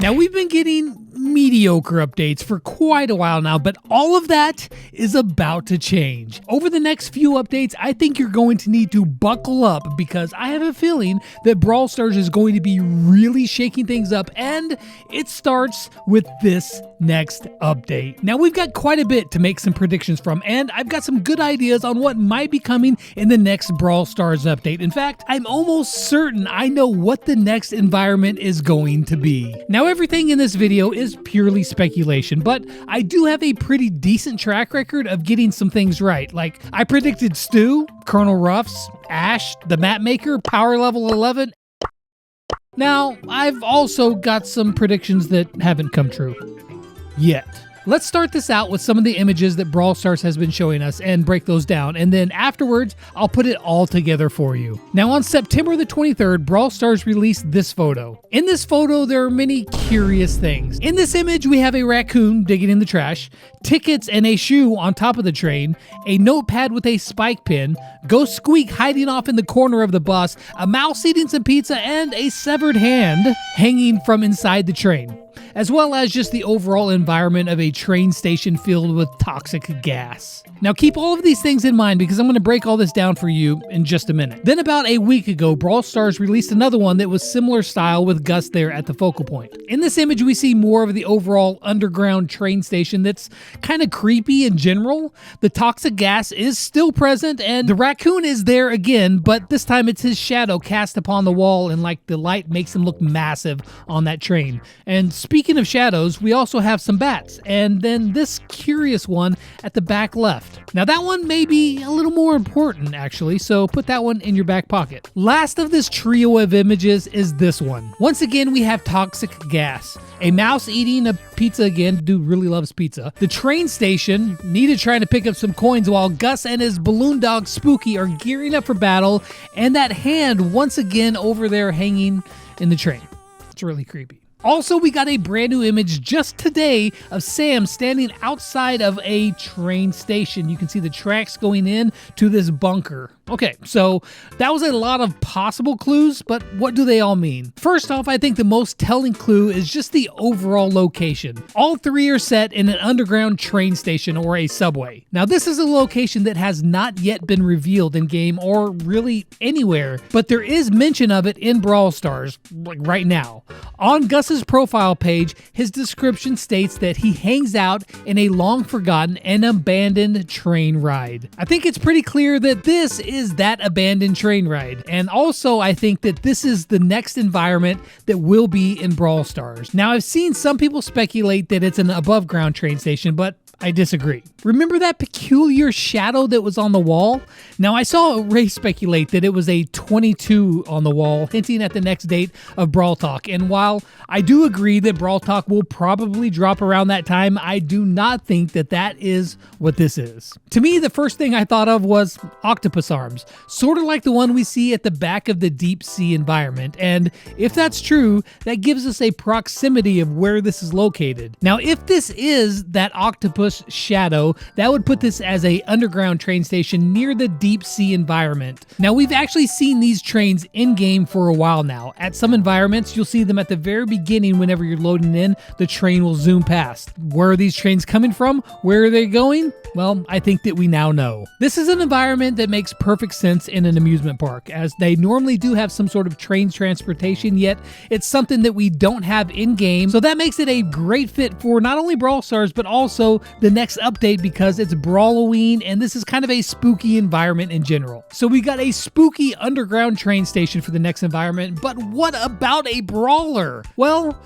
Now, we've been getting mediocre updates for quite a while now, but all of that is about to change. Over the next few updates, I think you're going to need to buckle up because I have a feeling that Brawl Stars is going to be really shaking things up, and it starts with this next update. Now, we've got quite a bit to make some predictions from, and I've got some good ideas on what might be coming in the next Brawl Stars update. In fact, I'm almost certain I know what the next environment is going to be. Now, everything in this video is purely speculation, but I do have a pretty decent track record of getting some things right. Like, I predicted Stu, Colonel Ruffs, Ash, the Map Maker, Power Level 11. Now, I've also got some predictions that haven't come true yet. Let's start this out with some of the images that Brawl Stars has been showing us and break those down, and then afterwards, I'll put it all together for you. Now, on September the 23rd, Brawl Stars released this photo. In this photo, there are many curious things. In this image, we have a raccoon digging in the trash, tickets and a shoe on top of the train, a notepad with a spike pin, Ghost Squeak hiding off in the corner of the bus, a mouse eating some pizza, and a severed hand hanging from inside the train, as well as just the overall environment of a train station filled with toxic gas. Now, keep all of these things in mind because I'm going to break all this down for you in just a minute. Then about a week ago, Brawl Stars released another one that was similar style with Gus there at the focal point. In this image, we see more of the overall underground train station that's kind of creepy in general. The toxic gas is still present and the raccoon is there again, but this time it's his shadow cast upon the wall and like the light makes him look massive on that train. And speaking of shadows, we also have some bats, and then this curious one at the back left. Now that one may be a little more important actually, so put that one in your back pocket. Last of this trio of images is this one. Once again, we have toxic gas. A mouse eating a pizza again, dude really loves pizza. The train station, Nita trying to pick up some coins while Gus and his balloon dog Spooky are gearing up for battle, and that hand once again over there hanging in the train. It's really creepy. Also, we got a brand new image just today of Sam standing outside of a train station. You can see the tracks going in to this bunker. Okay, so that was a lot of possible clues, but what do they all mean? First off, I think the most telling clue is just the overall location. All three are set in an underground train station or a subway. Now, this is a location that has not yet been revealed in game or really anywhere, but there is mention of it in Brawl Stars, like right now. On Gus's profile page, his description states that he hangs out in a long-forgotten and abandoned train ride. I think it's pretty clear that this is that abandoned train ride, and also I think that this is the next environment that will be in Brawl Stars. Now, I've seen some people speculate that it's an above-ground train station, but I disagree. Remember that peculiar shadow that was on the wall? Now, I saw Ray speculate that it was a 22 on the wall, hinting at the next date of Brawl Talk. And while I do agree that Brawl Talk will probably drop around that time, I do not think that that is what this is. To me, the first thing I thought of was octopus arms, sort of like the one we see at the back of the deep sea environment. And if that's true, that gives us a proximity of where this is located. Now, if this is that octopus shadow, that would put this as a underground train station near the deep sea environment. Now, we've actually seen these trains in game for a while now. At some environments, you'll see them at the very beginning. Whenever you're loading in, the train will zoom past. Where are these trains coming from? Where are they going? Well, I think that we now know. This is an environment that makes perfect sense in an amusement park, as they normally do have some sort of train transportation, yet it's something that we don't have in game. So that makes it a great fit for not only Brawl Stars, but also the next update because it's Brawloween and this is kind of a spooky environment in general. So we got a spooky underground train station for the next environment, but what about a brawler? Well,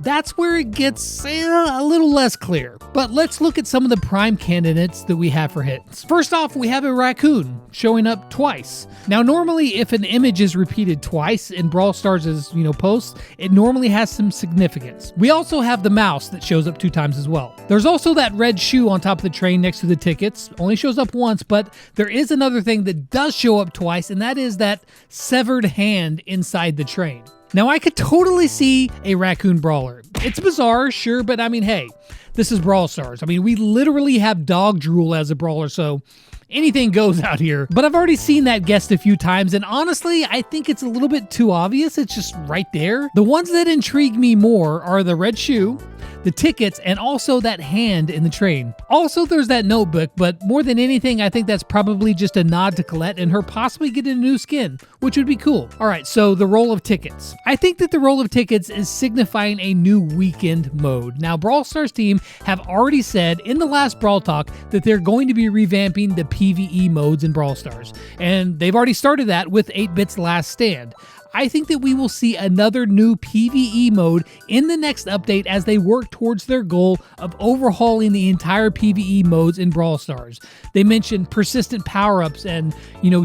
that's where it gets a little less clear. But let's look at some of the prime candidates that we have for hits. First off, we have a raccoon showing up twice. Now, normally if an image is repeated twice in Brawl Stars' posts, it normally has some significance. We also have the mouse that shows up 2 times as well. There's also that red shoe on top of the train next to the tickets. Only shows up once, but there is another thing that does show up twice, and that is that severed hand inside the train. Now, I could totally see a raccoon brawler. It's bizarre, sure, but I mean, hey, this is Brawl Stars. I mean, we literally have dog drool as a brawler, so anything goes out here. But I've already seen that guest a few times, and honestly, I think it's a little bit too obvious. It's just right there. The ones that intrigue me more are the red shoe, the tickets, and also that hand in the train. Also, there's that notebook, but more than anything, I think that's probably just a nod to Colette and her possibly getting a new skin, which would be cool. All right, so the roll of tickets. I think that the roll of tickets is signifying a new weekend mode. Now, Brawl Stars team have already said in the last Brawl Talk that they're going to be revamping the PvE modes in Brawl Stars, and they've already started that with 8-Bit's Last Stand. I think that we will see another new PvE mode in the next update as they work towards their goal of overhauling the entire PvE modes in Brawl Stars. They mentioned persistent power-ups and,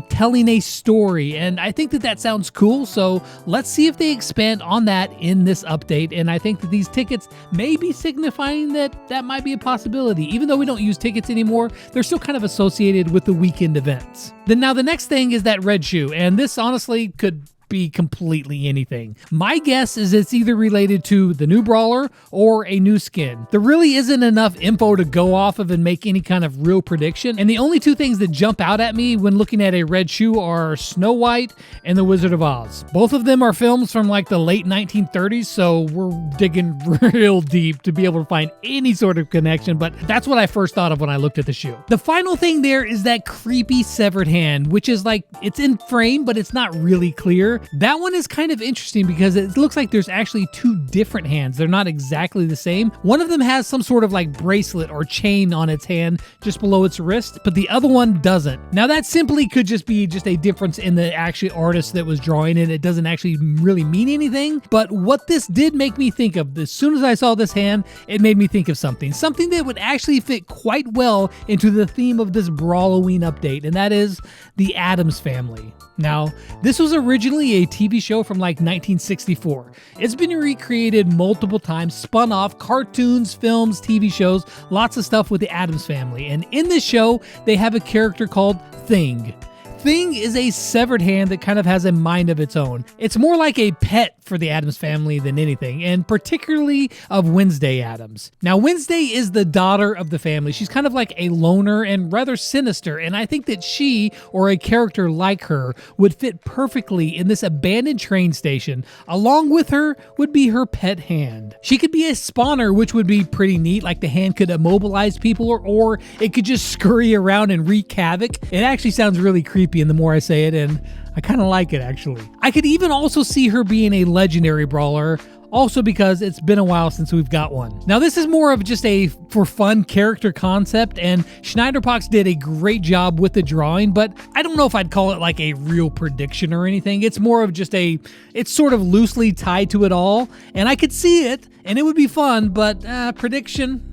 telling a story, and I think that sounds cool, so let's see if they expand on that in this update, and I think that these tickets may be signifying that might be a possibility. Even though we don't use tickets anymore, they're still kind of associated with the weekend events. Now the next thing is that red shoe, and this honestly could be completely anything. My guess is it's either related to the new Brawler or a new skin. There really isn't enough info to go off of and make any kind of real prediction, and the only two things that jump out at me when looking at a red shoe are Snow White and The Wizard of Oz. Both of them are films from like the late 1930s, so we're digging real deep to be able to find any sort of connection, but that's what I first thought of when I looked at the shoe. The final thing there is that creepy severed hand, which is like, it's in frame, but it's not really clear. That one is kind of interesting because it looks like there's actually two different hands. They're not exactly the same. One of them has some sort of like bracelet or chain on its hand just below its wrist, but the other one doesn't. Now that simply could just be just a difference in the actual artist that was drawing it. It doesn't actually really mean anything, but what this did make me think of, as soon as I saw this hand, it made me think of something that would actually fit quite well into the theme of this Brawloween update, and that is the Addams Family. Now, this was originally a TV show from like 1964. It's been recreated multiple times, spun off, cartoons, films, TV shows, lots of stuff with the Addams Family. And in this show, they have a character called Thing. Thing is a severed hand that kind of has a mind of its own. It's more like a pet for the Addams Family than anything, and particularly of Wednesday Addams. Now, Wednesday is the daughter of the family. She's kind of like a loner and rather sinister, and I think that she, or a character like her, would fit perfectly in this abandoned train station. Along with her would be her pet hand. She could be a spawner, which would be pretty neat, like the hand could immobilize people, or it could just scurry around and wreak havoc. It actually sounds really creepy and the more I say it, and I kind of like it actually. I could even also see her being a legendary brawler, also because it's been a while since we've got one. Now this is more of just a for fun character concept, and Schneiderpox did a great job with the drawing, but I don't know if I'd call it like a real prediction or anything. It's more of just it's sort of loosely tied to it all, and I could see it, and it would be fun, but prediction?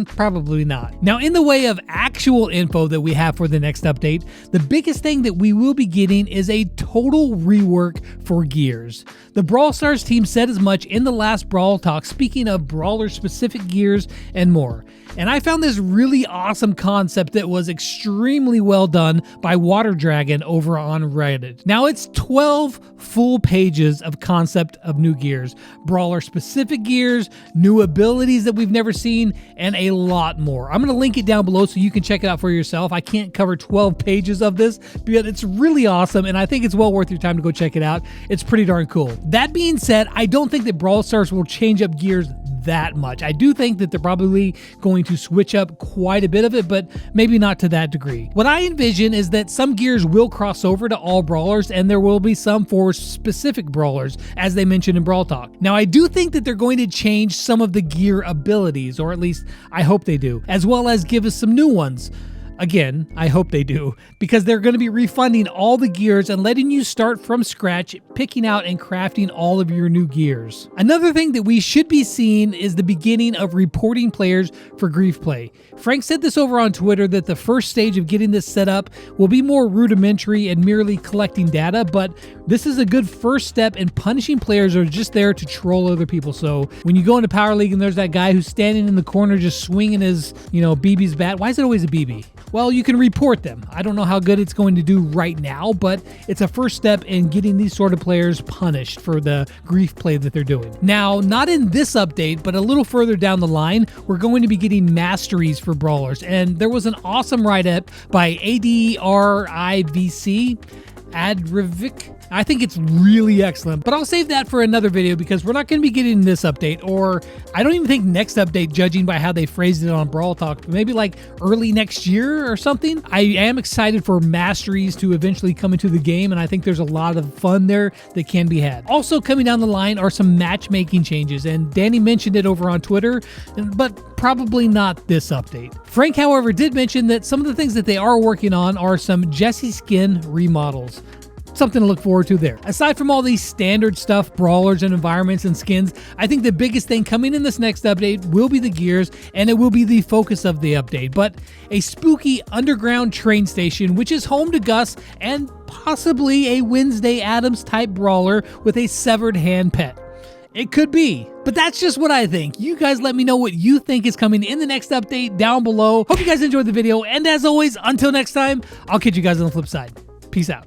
Probably not. Now, in the way of actual info that we have for the next update, the biggest thing that we will be getting is a total rework for gears. The Brawl Stars team said as much in the last Brawl Talk, speaking of Brawler-specific gears and more. And I found this really awesome concept that was extremely well done by Water Dragon over on Reddit. Now, it's 12 full pages of concept of new gears, Brawler-specific gears, new abilities that we've never seen, and a lot more. I'm going to link it down below so you can check it out for yourself. I can't cover 12 pages of this, but it's really awesome, and I think it's well worth your time to go check it out. It's pretty darn cool. That being said, I don't think that Brawl Stars will change up gears that much. I do think that they're probably going to switch up quite a bit of it, but maybe not to that degree. What I envision is that some gears will cross over to all brawlers, and there will be some for specific brawlers, as they mentioned in Brawl Talk. Now, I do think that they're going to change some of the gear abilities, or at least I hope they do, as well as give us some new ones. Again, I hope they do, because they're going to be refunding all the gears and letting you start from scratch, picking out and crafting all of your new gears. Another thing that we should be seeing is the beginning of reporting players for Grief Play. Frank said this over on Twitter that the first stage of getting this set up will be more rudimentary and merely collecting data, but this is a good first step in punishing players who are just there to troll other people. So when you go into Power League and there's that guy who's standing in the corner just swinging his, BB's bat, why is it always a BB? well, you can report them. I don't know how good it's going to do right now, but it's a first step in getting these sort of players punished for the grief play that they're doing. Now, not in this update, but a little further down the line, we're going to be getting masteries for brawlers, and there was an awesome write-up by ADRIVC, Adrivic. I think it's really excellent, but I'll save that for another video because we're not going to be getting this update, or I don't even think next update, judging by how they phrased it on Brawl Talk, maybe like early next year or something. I am excited for masteries to eventually come into the game, and I think there's a lot of fun there that can be had. Also coming down the line are some matchmaking changes, and Danny mentioned it over on Twitter, but probably not this update. Frank, however, did mention that some of the things that they are working on are some Jessie skin remodels. Something to look forward to there. Aside from all these standard stuff, brawlers and environments and skins, I think the biggest thing coming in this next update will be the gears, and it will be the focus of the update. But a spooky underground train station, which is home to Gus and possibly a Wednesday Addams type brawler with a severed hand pet. It could be, but that's just what I think. You guys let me know what you think is coming in the next update down below. Hope you guys enjoyed the video, and as always, until next time, I'll catch you guys on the flip side. Peace out.